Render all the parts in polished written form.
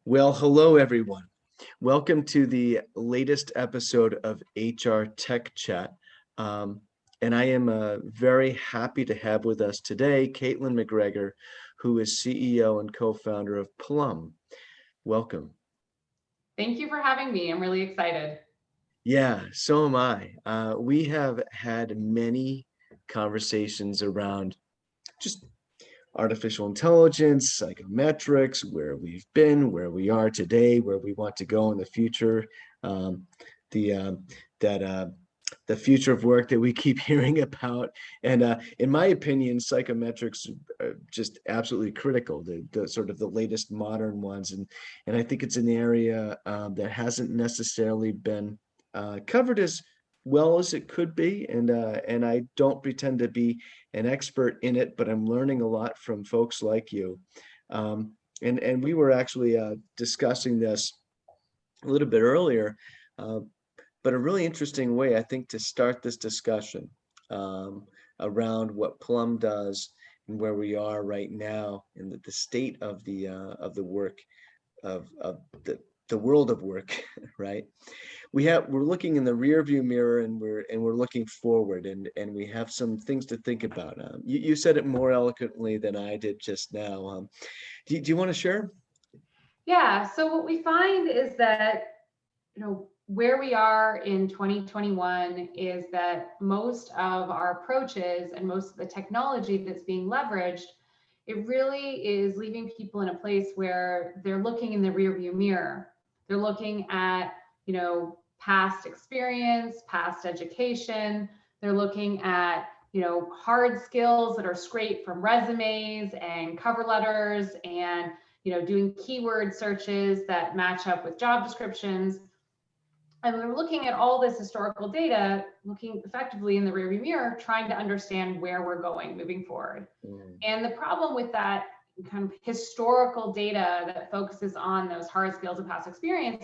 Well, hello, everyone. Welcome to the latest episode of HR Tech Chat. And I am very happy to have with us today Caitlin MacGregor, who is CEO and co-founder of Plum. Welcome. Thank you for having me. I'm really excited. Yeah, so am I. We have had many conversations around just artificial intelligence, psychometrics, where we've been, where we are today, where we want to go in the future, um, the that the future of work that we keep hearing about. And in my opinion, psychometrics are just absolutely critical. The sort of the latest modern ones, and I think it's an area that hasn't necessarily been covered as well as it could be. And I don't pretend to be an expert in it, but I'm learning a lot from folks like you. And we were actually discussing this a little bit earlier, uh, but a really interesting way, I think, to start this discussion around what Plum does and where we are right now in the state of the work of the world of work, right? We're looking in the rear view mirror, and we're looking forward, and we have some things to think about. You said it more eloquently than I did just now. Do you want to share? Yeah, so what we find is that, where we are in 2021 is that most of our approaches and most of the technology that's being leveraged, it really is leaving people in a place where they're looking in the rearview mirror. They're looking at, past experience, past education. They're looking at, hard skills that are scraped from resumes and cover letters and, doing keyword searches that match up with job descriptions. And we're looking at all this historical data, looking effectively in the rearview mirror, trying to understand where we're going moving forward. And the problem with that kind of historical data that focuses on those hard skills and past experience,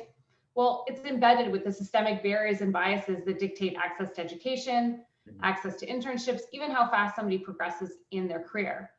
well, it's embedded with the systemic barriers and biases that dictate access to education, access to internships, even how fast somebody progresses in their career.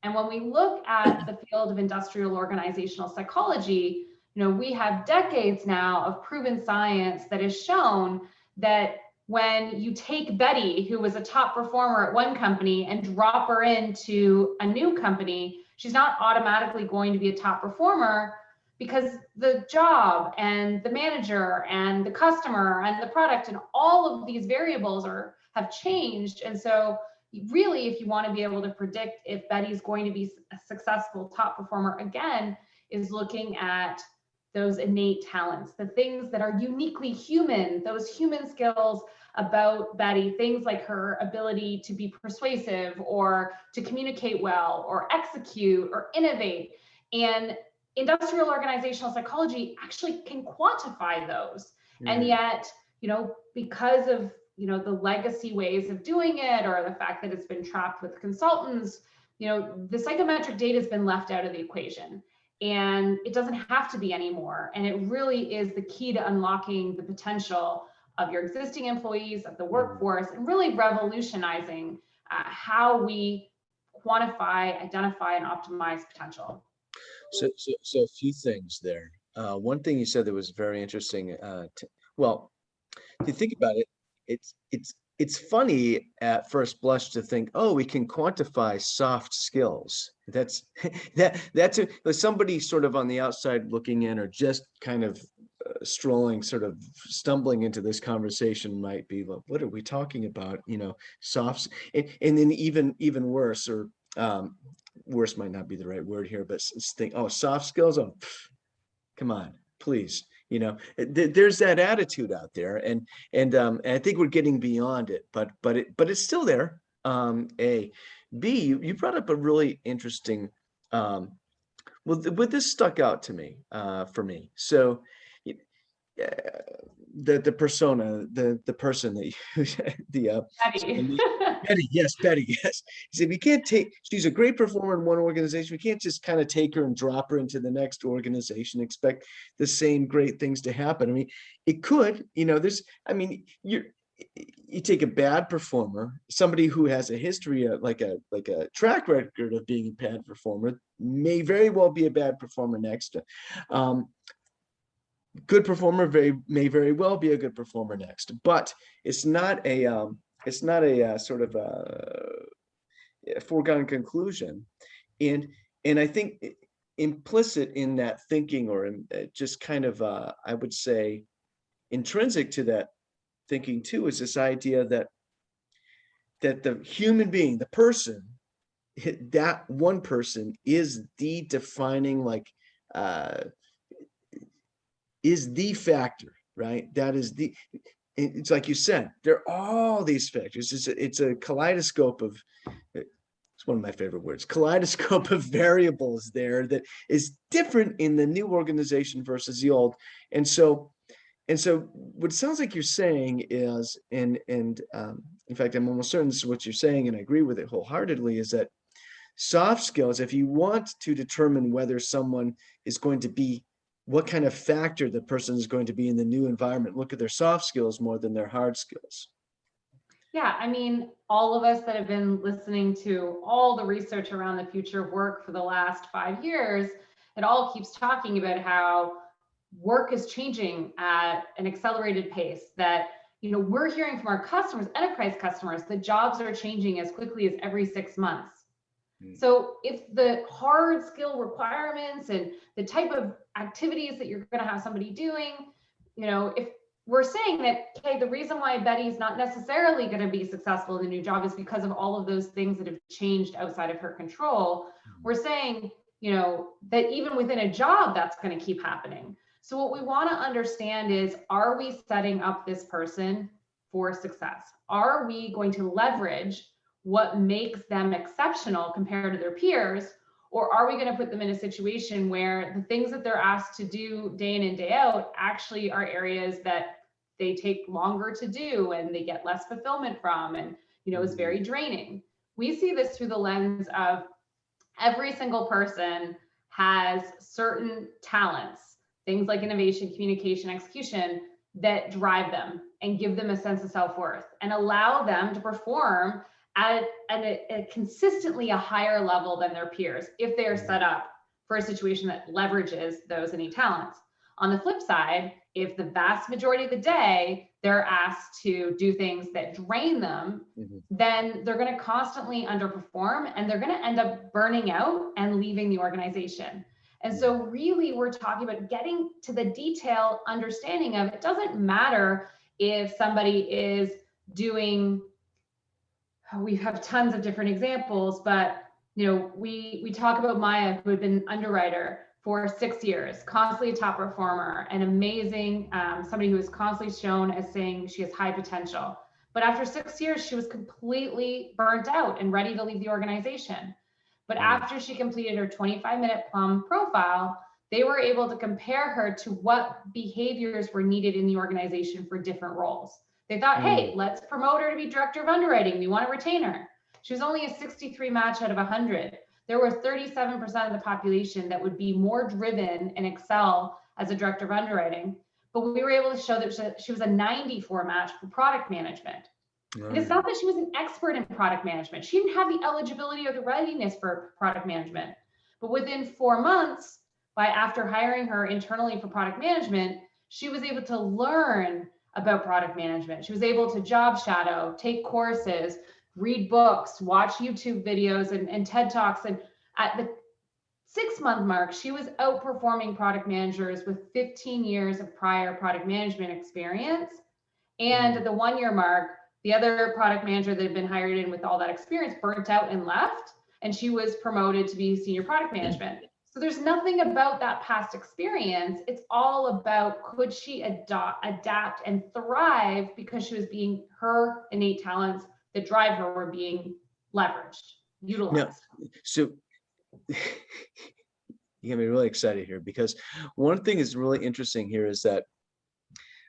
And when we look at the field of industrial organizational psychology, we have decades now of proven science that has shown that when you take Betty, who was a top performer at one company, and drop her into a new company, she's not automatically going to be a top performer, because the job and the manager and the customer and the product and all of these variables have changed. And so really, if you want to be able to predict if Betty's going to be a successful top performer again, is looking at those innate talents, the things that are uniquely human, those human skills about Betty, things like her ability to be persuasive or to communicate well or execute or innovate. And industrial organizational psychology actually can quantify those. And yet, because of the legacy ways of doing it, or the fact that it's been trapped with consultants, the psychometric data has been left out of the equation. And it doesn't have to be anymore. And it really is the key to unlocking the potential of your existing employees, of the workforce, and really revolutionizing how we quantify, identify, and optimize potential. So a few things there. One thing you said that was very interesting. Well, if you think about it, it's funny at first blush to think, oh, we can quantify soft skills. That's somebody sort of on the outside looking in, or just kind of strolling, sort of stumbling into this conversation, might be, well, what are we talking about? Softs, and then even worse, or worse might not be the right word here, but think, oh, soft skills. Oh, come on, please. There's that attitude out there, and I think we're getting beyond it, but it's still there. A, B, you brought up a really interesting. Well, this stuck out to me, for me. So, the persona, the person that you, Betty. Betty, yes, Betty, yes. He said, we can't she's a great performer in one organization. We can't just kind of take her and drop her into the next organization, expect the same great things to happen. I mean, it could, you take a bad performer, somebody who has a history of like a track record of being a bad performer, may very well be a bad performer next. Good performer may very well be a good performer next, but it's not a sort of a foregone conclusion. And I think implicit in that thinking, or just kind of I would say intrinsic to that thinking too, is this idea that the human being, the person, that one person is the defining, like is the factor, right? That is the, it's like you said, there are all these factors. It's a kaleidoscope of, it's one of my favorite words, kaleidoscope of variables there that is different in the new organization versus the old. And so what it sounds like you're saying is, and in fact, I'm almost certain this is what you're saying, and I agree with it wholeheartedly, is that soft skills, if you want to determine whether someone is going to be, what kind of factor the person is going to be in the new environment, look at their soft skills more than their hard skills. Yeah, I mean, all of us that have been listening to all the research around the future of work for the last 5 years, it all keeps talking about how work is changing at an accelerated pace, that, you know, we're hearing from our customers, enterprise customers, that jobs are changing as quickly as every 6 months. So if the hard skill requirements and the type of activities that you're going to have somebody doing, you know, if we're saying that, okay, the reason why Betty's not necessarily going to be successful in the new job is because of all of those things that have changed outside of her control, we're saying, you know, that even within a job, that's going to keep happening. So what we want to understand is, are we setting up this person for success? Are we going to leverage what makes them exceptional compared to their peers? Or are we going to put them in a situation where the things that they're asked to do day in and day out actually are areas that they take longer to do and they get less fulfillment from, and, you know, is very draining? We see this through the lens of every single person has certain talents, things like innovation, communication, execution, that drive them and give them a sense of self-worth and allow them to perform at a consistently a higher level than their peers if they are set up for a situation that leverages those innate talents. On the flip side, if the vast majority of the day they're asked to do things that drain them, then they're going to constantly underperform and they're going to end up burning out and leaving the organization. And so really, we're talking about getting to the detailed understanding of, it doesn't matter if somebody is doing, we have tons of different examples, but, you know, we talk about Maya, who had been underwriter for 6 years, constantly a top performer, and amazing, somebody who is constantly shown as saying she has high potential. But after 6 years, she was completely burnt out and ready to leave the organization. But after she completed her 25-minute Plum profile, they were able to compare her to what behaviors were needed in the organization for different roles. They thought, hey, let's promote her to be director of underwriting. We want to retain her. She was only a 63 match out of 100. There were 37% of the population that would be more driven and excel as a director of underwriting. But we were able to show that she was a 94 match for product management. And it's not that she was an expert in product management. She didn't have the eligibility or the readiness for product management. But within 4 months, after hiring her internally for product management, she was able to learn about product management. She was able to job shadow, take courses, read books, watch YouTube videos and TED Talks. And at the 6-month mark, she was outperforming product managers with 15 years of prior product management experience. And at the 1-year mark, the other product manager that had been hired in with all that experience burnt out and left, and she was promoted to be senior product management. So there's nothing about that past experience. It's all about, could she adapt and thrive, because she was being, her innate talents that drive her were being leveraged, utilized. No, so you get me really excited here, because one thing is really interesting here is that,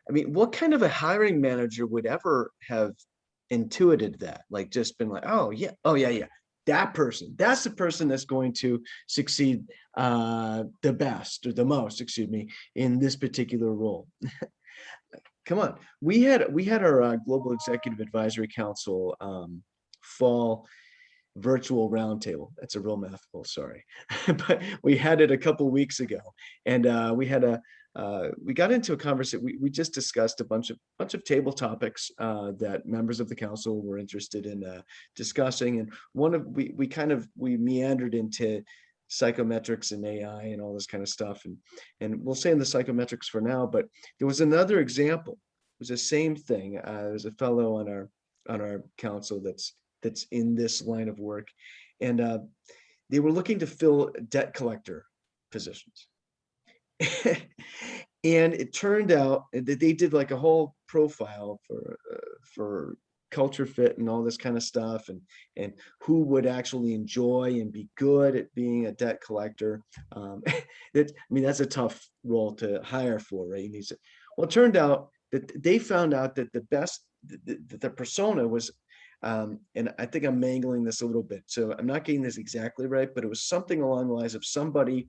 I mean, what kind of a hiring manager would ever have intuited that? Like, just been like, oh yeah, that person, that's the person that's going to succeed the best, or the most, excuse me, in this particular role. come on. We had our Global Executive Advisory Council fall virtual roundtable. That's a real mouthful, sorry. But we had it a couple of weeks ago, and we got into a conversation. We just discussed a bunch of table topics that members of the council were interested in discussing, and we meandered into psychometrics and AI and all this kind of stuff, and we'll say in the psychometrics for now. But there was another example. It was the same thing. There's a fellow on our council that's in this line of work, and they were looking to fill debt collector positions. And it turned out that they did like a whole profile for culture fit and all this kind of stuff, and who would actually enjoy and be good at being a debt collector. That's a tough role to hire for, right? Well, it turned out that they found out that the persona was, and I think I'm mangling this a little bit, so I'm not getting this exactly right, but it was something along the lines of somebody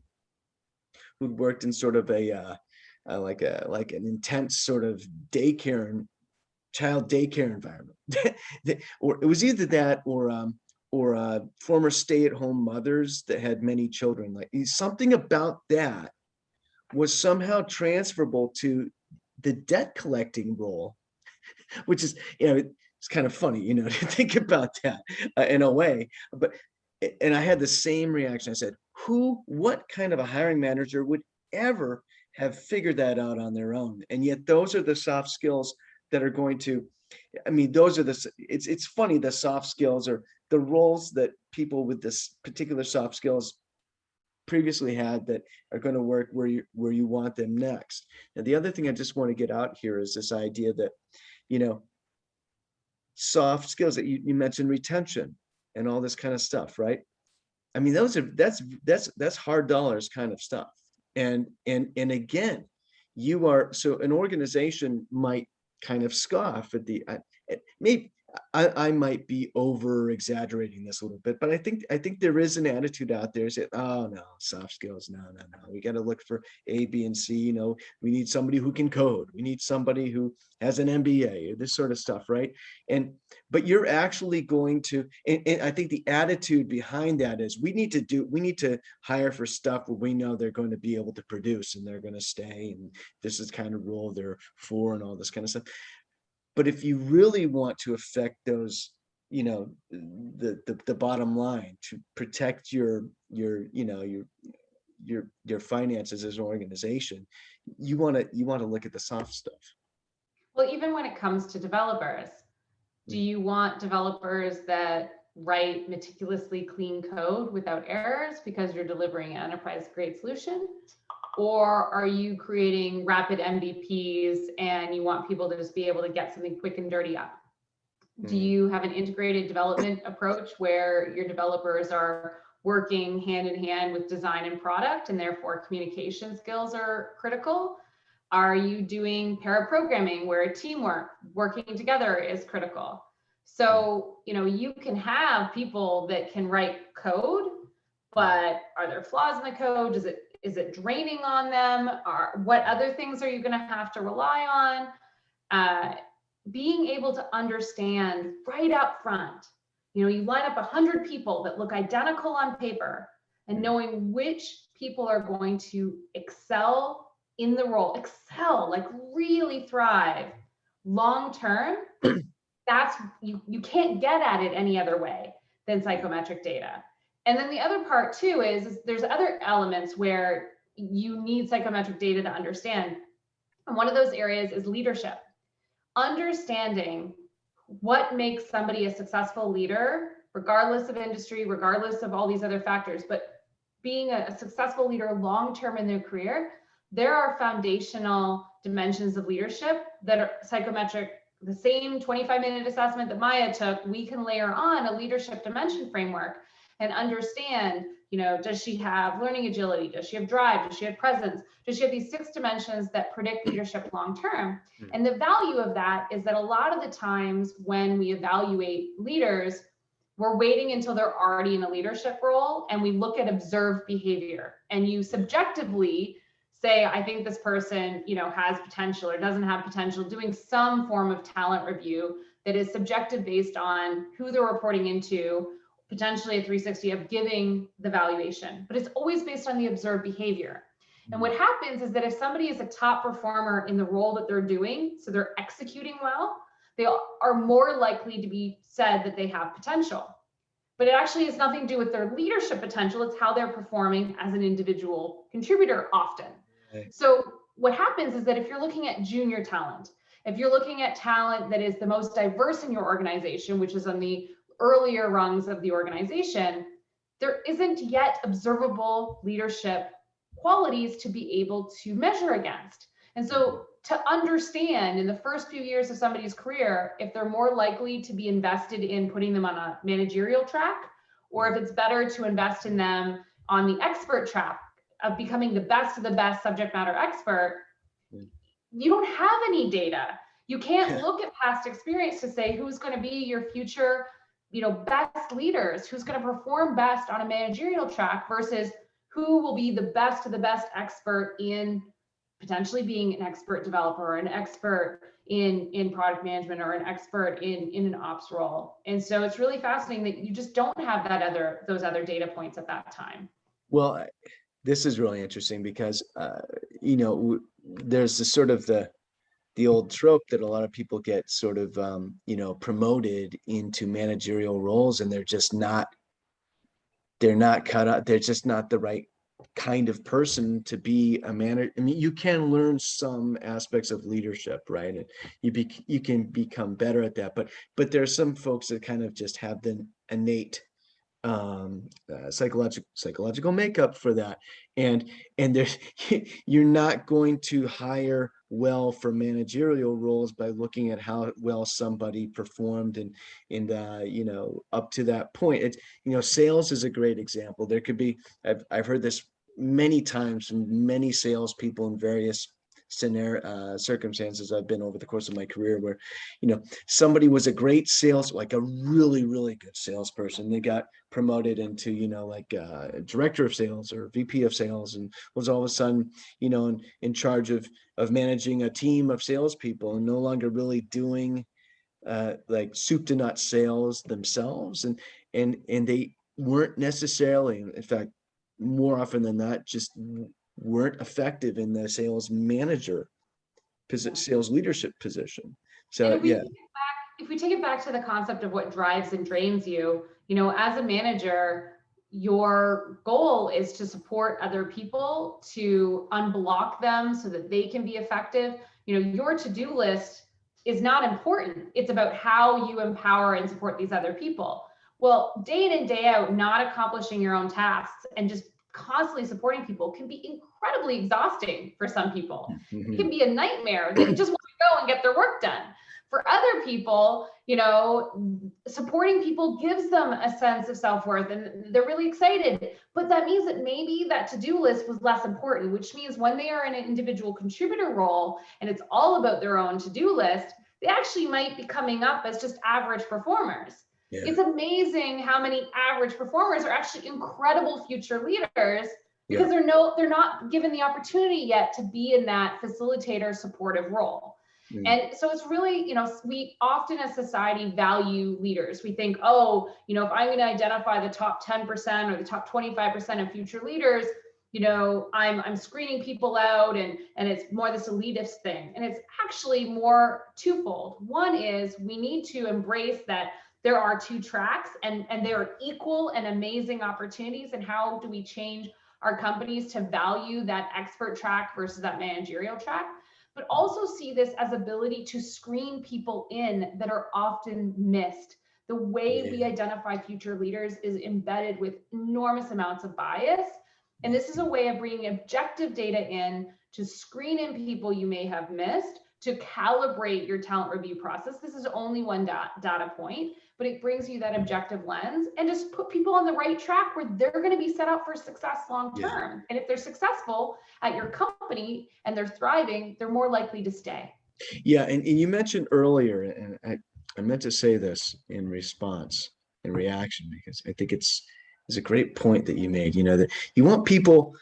who'd worked in sort of like an intense sort of child daycare environment. Or it was either that or former stay-at-home mothers that had many children. Like something about that was somehow transferable to the debt collecting role, which is, it's kind of funny, to think about that in a way. And I had the same reaction. I said, what kind of a hiring manager would ever have figured that out on their own? And yet those are the soft skills that are going to, it's funny, the soft skills or the roles that people with this particular soft skills previously had that are going to work where you want them next. And the other thing I just want to get out here is this idea that, soft skills that you mentioned, retention and all this kind of stuff, right? I mean, that's hard dollars kind of stuff. And again, so an organization might kind of scoff at maybe I might be over exaggerating this a little bit, but I think there is an attitude out there saying, oh no, soft skills, no. We got to look for A, B, and C. We need somebody who can code. We need somebody who has an MBA or this sort of stuff, right? But you're actually going to, and I think the attitude behind that is we need to hire for stuff where we know they're going to be able to produce and they're going to stay, and this is kind of role they're for and all this kind of stuff. But if you really want to affect those, the bottom line, to protect your finances as an organization, you want to look at the soft stuff. Well, even when it comes to developers, do you want developers that write meticulously clean code without errors because you're delivering an enterprise grade solution? Or are you creating rapid MVPs and you want people to just be able to get something quick and dirty up? Do you have an integrated development approach where your developers are working hand in hand with design and product, and therefore communication skills are critical? Are you doing pair programming where teamwork, working together is critical? So, you can have people that can write code, but are there flaws in the code? Is it draining on them? What other things are you going to have to rely on? Being able to understand right up front, you line up 100 people that look identical on paper, and knowing which people are going to excel in the role, like really thrive long-term, you can't get at it any other way than psychometric data. And then the other part too is there's other elements where you need psychometric data to understand. And one of those areas is leadership. Understanding what makes somebody a successful leader, regardless of industry, regardless of all these other factors, but being a successful leader long-term in their career, there are foundational dimensions of leadership that are psychometric. The same 25-minute assessment that Maya took, we can layer on a leadership dimension framework and understand, does she have learning agility? Does she have drive? Does she have presence? Does she have these 6 dimensions that predict leadership long-term? And the value of that is that a lot of the times when we evaluate leaders, we're waiting until they're already in a leadership role and we look at observed behavior, and you subjectively say, I think this person, has potential or doesn't have potential, doing some form of talent review that is subjective based on who they're reporting into, potentially a 360 of giving the valuation, but it's always based on the observed behavior. And what happens is that if somebody is a top performer in the role that they're doing, so they're executing well, they are more likely to be said that they have potential. But it actually has nothing to do with their leadership potential. It's how they're performing as an individual contributor often. Right. So what happens is that if you're looking at junior talent, if you're looking at talent that is the most diverse in your organization, which is on the earlier rungs of the organization, there isn't yet observable leadership qualities to be able to measure against. And so to understand in the first few years of somebody's career, if they're more likely to be invested in putting them on a managerial track, or if it's better to invest in them on the expert track of becoming the best of the best subject matter expert, you don't have any data. You can't look at past experience to say who's going to be your future, best leaders, who's going to perform best on a managerial track versus who will be the best of the best expert in potentially being an expert developer or an expert in product management or an expert in an ops role. And so it's really fascinating that you just don't have those other data points at that time. Well, this is really interesting because, there's the sort of the old trope that a lot of people get sort of, promoted into managerial roles and they're not cut out. They're just not the right kind of person to be a manager. I mean, you can learn some aspects of leadership, right? And you can become better at that. But there are some folks that kind of just have the innate psychological makeup for that, and there's you're not going to hire well for managerial roles by looking at how well somebody performed and up to that point. It's sales is a great example. There could be, I've heard this many times from many salespeople in various circumstances I've been over the course of my career, where somebody was a great like a really, really good salesperson. They got promoted into director of sales or VP of sales, and was all of a sudden in charge of managing a team of salespeople and no longer really doing like soup to nuts sales themselves, and they weren't necessarily, in fact, more often than not, just weren't effective in the sales manager sales leadership position. So if we take it back to the concept of what drives and drains you, as a manager, your goal is to support other people, to unblock them so that they can be effective. Your to-do list is not important. It's about how you empower and support these other people. Well, day in and day out, not accomplishing your own tasks and just constantly supporting people can be incredibly exhausting for some people. It can be a nightmare. They just want to go and get their work done. For other people, supporting people gives them a sense of self-worth and they're really excited. But that means that maybe that to-do list was less important, which means when they are in an individual contributor role and it's all about their own to-do list, they actually might be coming up as just average performers. Yeah. It's amazing how many average performers are actually incredible future leaders because they're not given the opportunity yet to be in that facilitator supportive role. And so it's really, we often as society value leaders. We think, if I'm going to identify the top 10% or the top 25% of future leaders, I'm screening people out and it's more this elitist thing. And it's actually more twofold. One is we need to embrace that there are two tracks and there are equal and amazing opportunities. And how do we change our companies to value that expert track versus that managerial track? But also see this as ability to screen people in that are often missed. The way we identify future leaders is embedded with enormous amounts of bias. And this is a way of bringing objective data in to screen in people you may have missed, to calibrate your talent review process. This is only one data point, but it brings you that objective lens and just put people on the right track where they're going to be set up for success long term. And if they're successful at your company and they're thriving, they're more likely to stay. Yeah, and you mentioned earlier, and I meant to say this in reaction, because I think it's a great point that you made, that you want people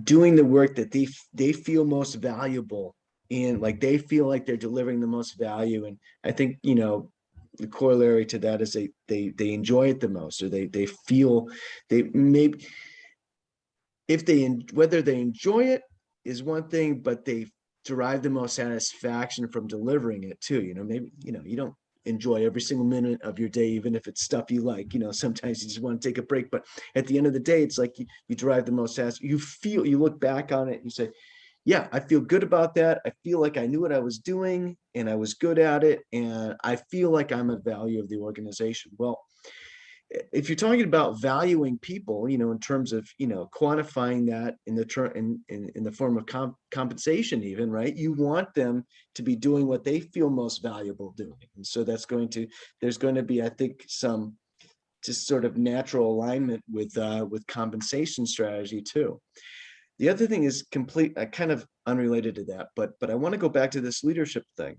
doing the work that they feel most valuable, and like they feel like they're delivering the most value. And I think, the corollary to that is they enjoy it the most, or they feel they maybe, if they whether they enjoy it is one thing, but they derive the most satisfaction from delivering it too. Maybe, you don't enjoy every single minute of your day, even if it's stuff you like. Sometimes you just want to take a break, but at the end of the day, it's like you derive the most satisfaction. You look back on it and you say, yeah, I feel good about that. I feel like I knew what I was doing and I was good at it. And I feel like I'm a value of the organization. Well, if you're talking about valuing people, in terms of, quantifying that in the term in the form of compensation, even, right? You want them to be doing what they feel most valuable doing. And so there's going to be, I think, some just sort of natural alignment with compensation strategy too. The other thing is kind of unrelated to that, but I want to go back to this leadership thing.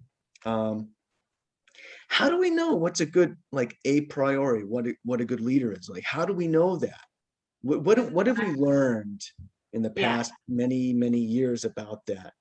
How do we know what's a good, like, a priori, what a good leader is? Like, how do we know that? What have we learned in the Yeah. past many years about that?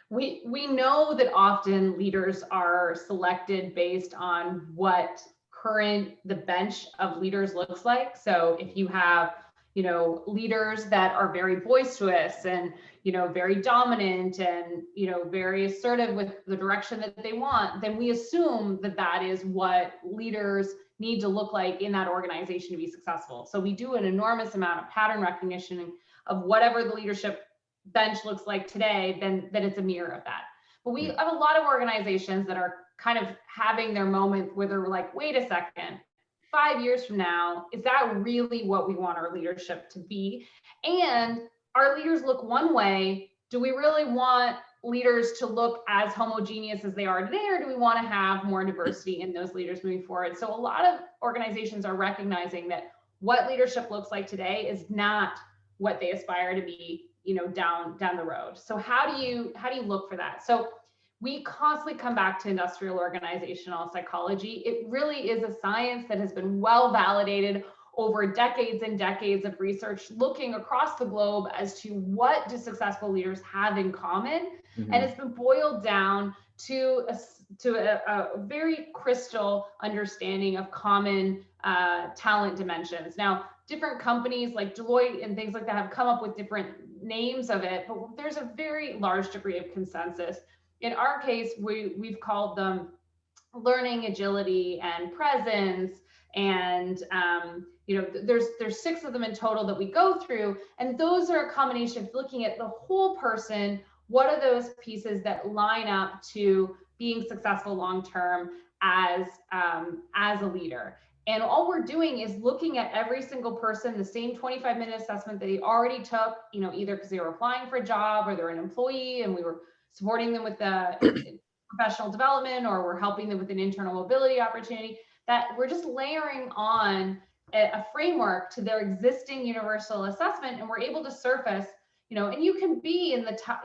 We know that often leaders are selected based on what the bench of leaders looks like. So if you have, leaders that are very boisterous and, very dominant and, very assertive with the direction that they want, then we assume that that is what leaders need to look like in that organization to be successful. So we do an enormous amount of pattern recognition of whatever the leadership bench looks like today, then it's a mirror of that. But we have a lot of organizations that are kind of having their moment where they're like, wait a second, 5 years from now, is that really what we want our leadership to be? And our leaders look one way. Do we really want leaders to look as homogeneous as they are today, or do we want to have more diversity in those leaders moving forward? So a lot of organizations are recognizing that what leadership looks like today is not what they aspire to be, down the road. So how do you look for that? So we constantly come back to industrial organizational psychology. It really is a science that has been well validated over decades and decades of research, looking across the globe as to what do successful leaders have in common. Mm-hmm. And it's been boiled down to a very crystal understanding of common talent dimensions. Now, different companies like Deloitte and things like that have come up with different names of it, but there's a very large degree of consensus. In our case, we've called them learning, agility, and presence. And there's 6 of them in total that we go through, and those are a combination of looking at the whole person. What are those pieces that line up to being successful long term as a leader? And all we're doing is looking at every single person, the same 25-minute assessment that they already took, either because they were applying for a job or they're an employee and we were supporting them with the professional development, or we're helping them with an internal mobility opportunity, that we're just layering on a framework to their existing universal assessment. And we're able to surface, and you can be in the top,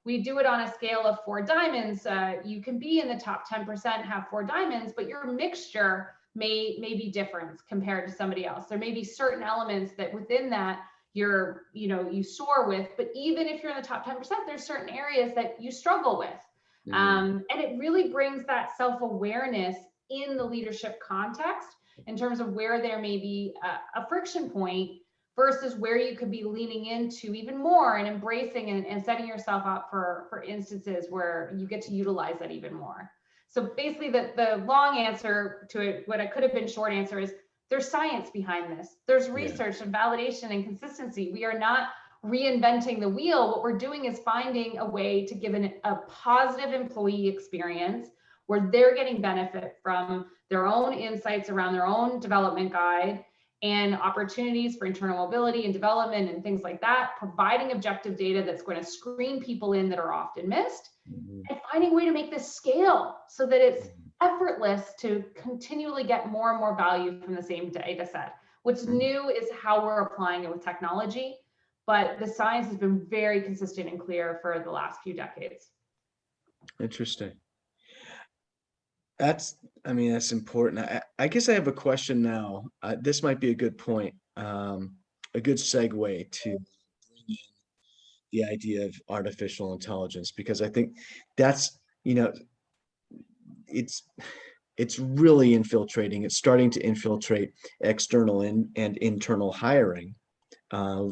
we do it on a scale of 4 diamonds. You can be in the top 10%, have 4 diamonds, but your mixture may be different compared to somebody else. There may be certain elements that within that you soar with, but even if you're in the top 10%, there's certain areas that you struggle with. And it really brings that self-awareness in the leadership context in terms of where there may be a friction point versus where you could be leaning into even more and embracing and setting yourself up for instances where you get to utilize that even more. So basically the long answer to it, what I could have been short answer, is there's science behind this. There's research and validation and consistency. We are not reinventing the wheel. What we're doing is finding a way to give a positive employee experience where they're getting benefit from their own insights around their own development guide and opportunities for internal mobility and development and things like that, providing objective data that's going to screen people in that are often missed, and finding a way to make this scale so that it's effortless to continually get more and more value from the same data set. What's new is how we're applying it with technology, but the science has been very consistent and clear for the last few decades. Interesting. That's important. I guess I have a question now. This might be a good point, a good segue to bring in the idea of artificial intelligence, because I think that's, you know, it's it's really infiltrating. It's starting to infiltrate external and internal hiring. Uh,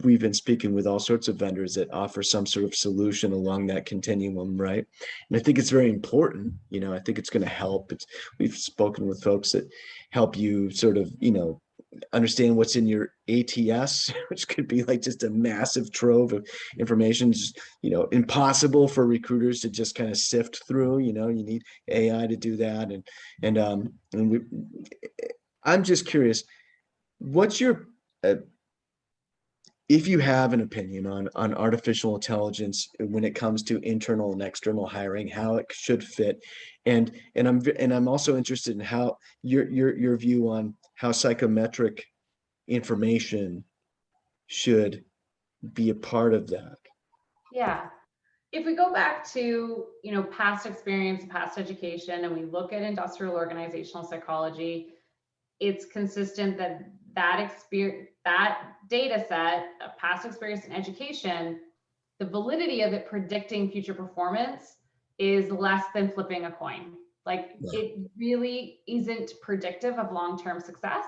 we've been speaking with all sorts of vendors that offer some sort of solution along that continuum, right? And I think it's very important. I think it's going to help. We've spoken with folks that help you sort of, understand what's in your ATS, which could be like just a massive trove of information, just, impossible for recruiters to just kind of sift through. You need AI to do that. I'm just curious, what's your if you have an opinion on artificial intelligence when it comes to internal and external hiring, how it should fit, and I'm also interested in how your view on how psychometric information should be a part of that. Yeah. If we go back to, past experience, past education, and we look at industrial organizational psychology, it's consistent that that data set of past experience in education, the validity of it predicting future performance is less than flipping a coin. Like, it really isn't predictive of long-term success.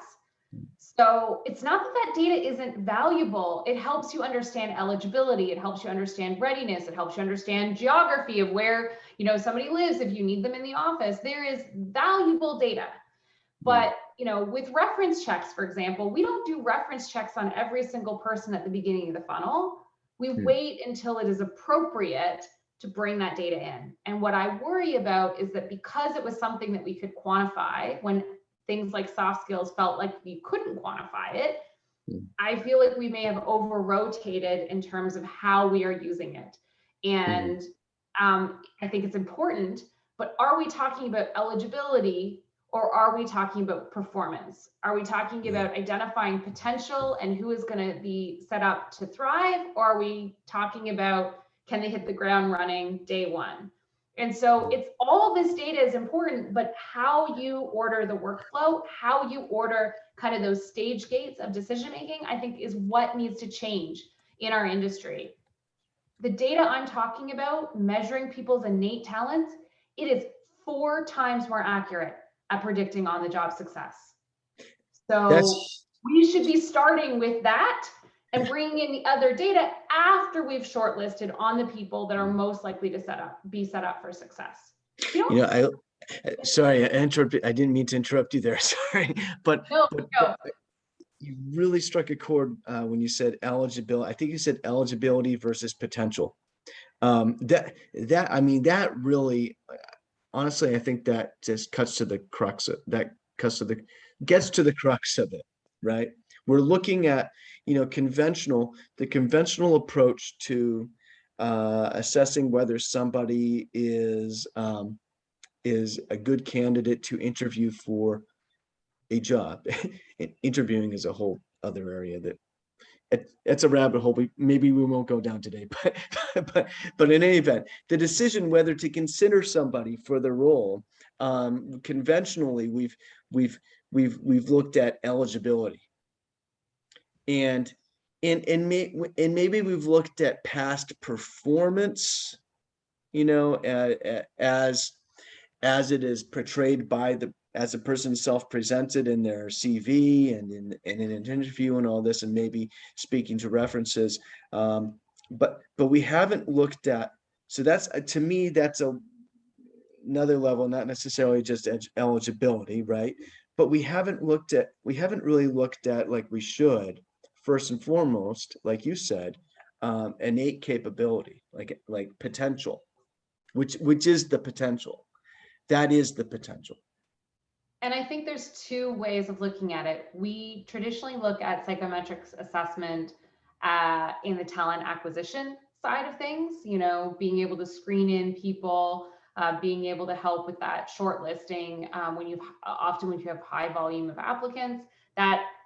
So it's not that that data isn't valuable. It helps you understand eligibility. It helps you understand readiness. It helps you understand geography of where, somebody lives if you need them in the office. There is valuable data. But, with reference checks, for example, we don't do reference checks on every single person at the beginning of the funnel. We wait until it is appropriate to bring that data in. And what I worry about is that because it was something that we could quantify when things like soft skills felt like you couldn't quantify it, I feel like we may have over-rotated in terms of how we are using it. And I think it's important, but are we talking about eligibility or are we talking about performance? Are we talking about identifying potential and who is going to be set up to thrive? Or are we talking about, can they hit the ground running day one? And so it's all this data is important, but how you order the workflow, how you order kind of those stage gates of decision-making, I think is what needs to change in our industry. The data I'm talking about, measuring people's innate talents, it is 4 times more accurate at predicting on-the-job success. So we should be starting with that and bringing in the other data after we've shortlisted on the people that are most likely to be set up for success. Sorry, I didn't mean to interrupt you there. Sorry, but you really struck a chord when you said eligibility. I think you said eligibility versus potential. That really, honestly, I think that just gets to the crux of it, right? We're looking at, the conventional approach to assessing whether somebody is a good candidate to interview for a job. Interviewing is a whole other area that it's a rabbit hole maybe we won't go down today, but in any event, the decision whether to consider somebody for the role, conventionally we've looked at eligibility, and maybe we've looked at past performance, as it is portrayed as a person self-presented in their CV and in an interview and all this, and maybe speaking to references. But we haven't looked at, so that's, to me, that's another level, not necessarily just eligibility, right? But we haven't really looked at, like we should, first and foremost, like you said, innate capability, like potential, which is the potential. That is the potential. And I think there's 2 ways of looking at it. We traditionally look at psychometrics assessment in the talent acquisition side of things, being able to screen in people, being able to help with that shortlisting when you have high volume of applicants.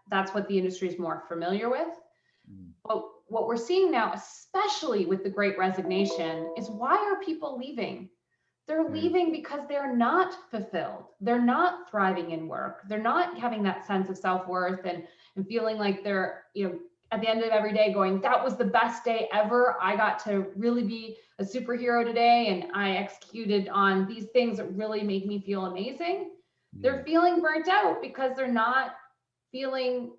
That's what the industry is more familiar with. But what we're seeing now, especially with the Great Resignation, is why are people leaving? They're leaving because they're not fulfilled. They're not thriving in work. They're not having that sense of self-worth and feeling like they're, at the end of every day going, that was the best day ever. I got to really be a superhero today, and I executed on these things that really make me feel amazing. They're feeling burnt out because they're not feeling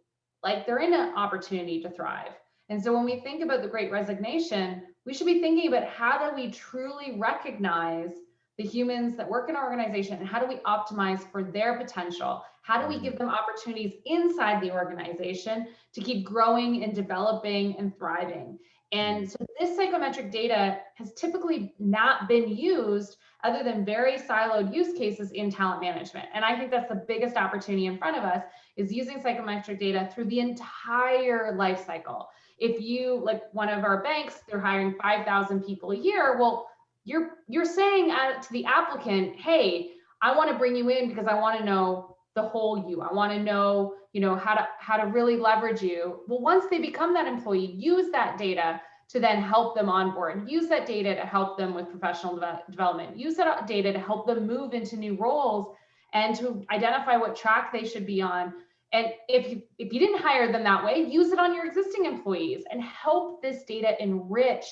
like they're in an opportunity to thrive. And so when we think about the Great Resignation, we should be thinking about how do we truly recognize the humans that work in our organization, and how do we optimize for their potential? How do we give them opportunities inside the organization to keep growing and developing and thriving? And so this psychometric data has typically not been used other than very siloed use cases in talent management. And I think that's the biggest opportunity in front of us, is using psychometric data through the entire life cycle. If you, like one of our banks, they're hiring 5,000 people a year. Well, you're saying to the applicant, hey, I want to bring you in because I want to know the whole you. I want to know, how to really leverage you. Well, once they become that employee, use that data to then help them onboard. Use that data to help them with professional development. Use that data to help them move into new roles and to identify what track they should be on. And if you didn't hire them that way, use it on your existing employees and help this data enrich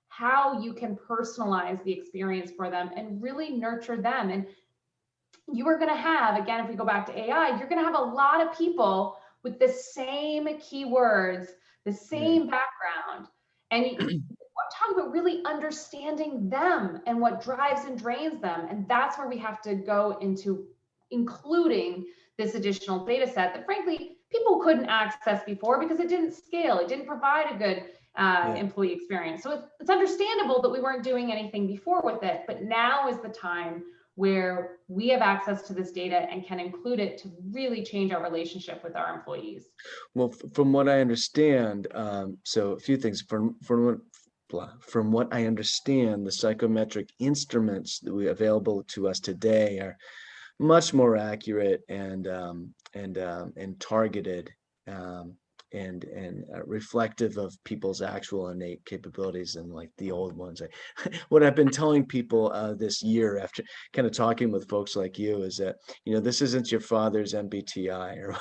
how you can personalize the experience for them and really nurture them. And you are going to have, again, if we go back to AI, you're going to have a lot of people with the same keywords, the same background. And talk about really understanding them and what drives and drains them. And that's where we have to go into including this additional data set that frankly people couldn't access before because it didn't scale. It didn't provide a good employee experience. So it's understandable that we weren't doing anything before with it, but now is the time where we have access to this data and can include it to really change our relationship with our employees. Well, from what I understand, so a few things. From what I understand, the psychometric instruments that we available to us today are much more accurate and targeted and reflective of people's actual innate capabilities than like the old ones. What I've been telling people this year after kind of talking with folks like you is that, this isn't your father's MBTI or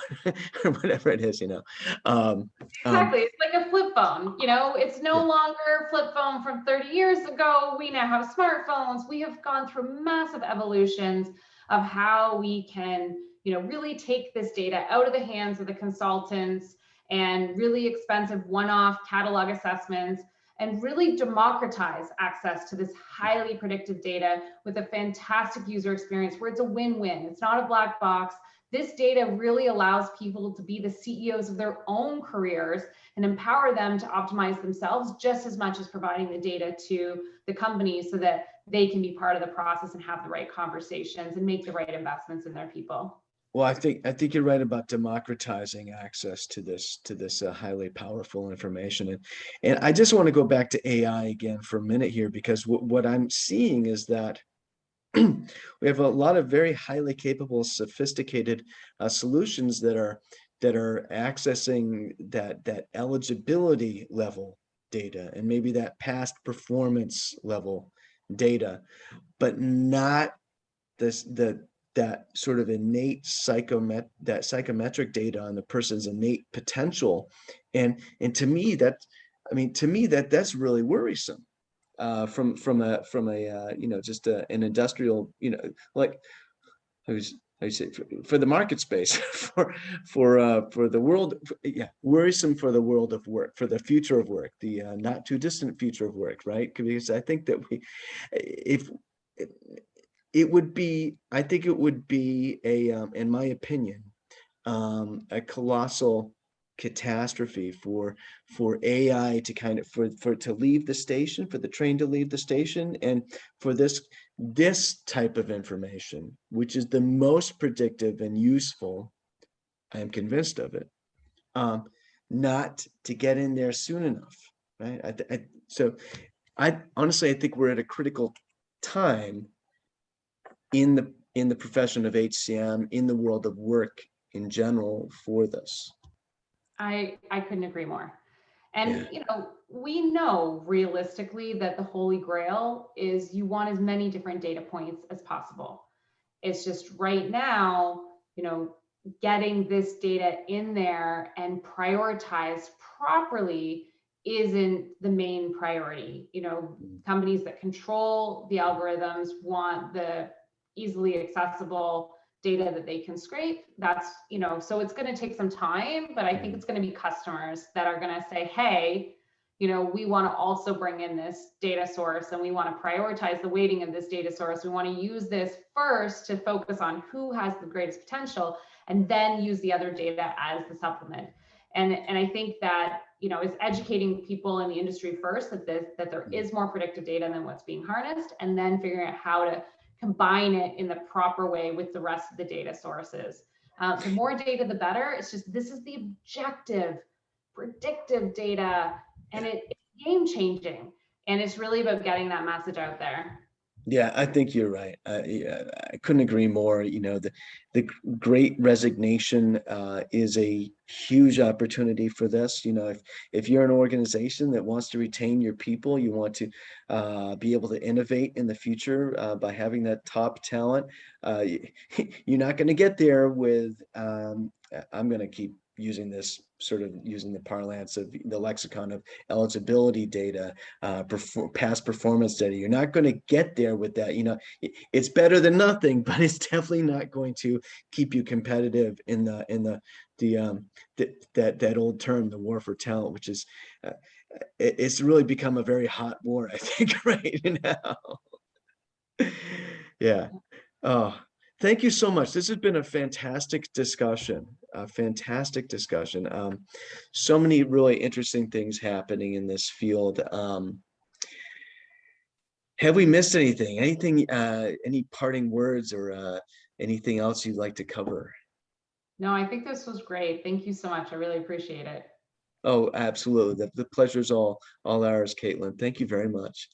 whatever it is, Exactly. It's like a flip phone, it's no longer flip phone from 30 years ago. We now have smartphones. We have gone through massive evolutions of how we can, really take this data out of the hands of the consultants and really expensive one-off catalog assessments and really democratize access to this highly predictive data with a fantastic user experience where it's a win-win. It's not a black box. This data really allows people to be the CEOs of their own careers and empower them to optimize themselves just as much as providing the data to the companies so that they can be part of the process and have the right conversations and make the right investments in their people. Well, I think you're right about democratizing access to this highly powerful information, and I just want to go back to AI again for a minute here, because what I'm seeing is that we have a lot of very highly capable, sophisticated solutions that are accessing that eligibility level data and maybe that past performance level data, but not that sort of innate psychometric data on the person's innate potential. And to me that's really worrisome from a just an industrial, like how you say, for the market space, for the world, worrisome for the world of work, for the future of work, the not too distant future of work, right? Because I think that it would be in my opinion, a colossal catastrophe for AI to kind of for to leave the station, for the train to leave the station, and for this type of information, which is the most predictive and useful, I am convinced of it, not to get in there soon enough, right? So I honestly, I think we're at a critical time in the profession of HCM, in the world of work in general, for this. I couldn't agree more. And we know realistically that the holy grail is you want as many different data points as possible. It's just right now, getting this data in there and prioritized properly isn't the main priority. You know, companies that control the algorithms want the easily accessible data that they can scrape. That's, you know, so it's going to take some time, but I think it's going to be customers that are going to say, hey, you know, we want to also bring in this data source and we want to prioritize the weighting of this data source. We want to use this first to focus on who has the greatest potential, and then use the other data as the supplement. And I think that, you know, is educating people in the industry first that there is more predictive data than what's being harnessed, and then figuring out how to combine it in the proper way with the rest of the data sources. The more data, the better. It's just, this is the objective, predictive data, and it's game changing. And it's really about getting that message out there. Yeah, I think you're right. Yeah, I couldn't agree more. You know, the great resignation is a huge opportunity for this. You know, if you're an organization that wants to retain your people, you want to be able to innovate in the future by having that top talent. You're not going to get there with, I'm going to keep using this, sort of using the parlance of the lexicon of eligibility data, past performance data. You're not going to get there with that. You know, it's better than nothing, but it's definitely not going to keep you competitive in that old term, the war for talent, which is it's really become a very hot war, I think, right now. Yeah. Oh, thank you so much. This has been a fantastic discussion. A fantastic discussion. So many really interesting things happening in this field. Have we missed anything? Any parting words or anything else you'd like to cover? No, I think this was great. Thank you so much. I really appreciate it. Oh, absolutely. The pleasure's all ours, Caitlin. Thank you very much.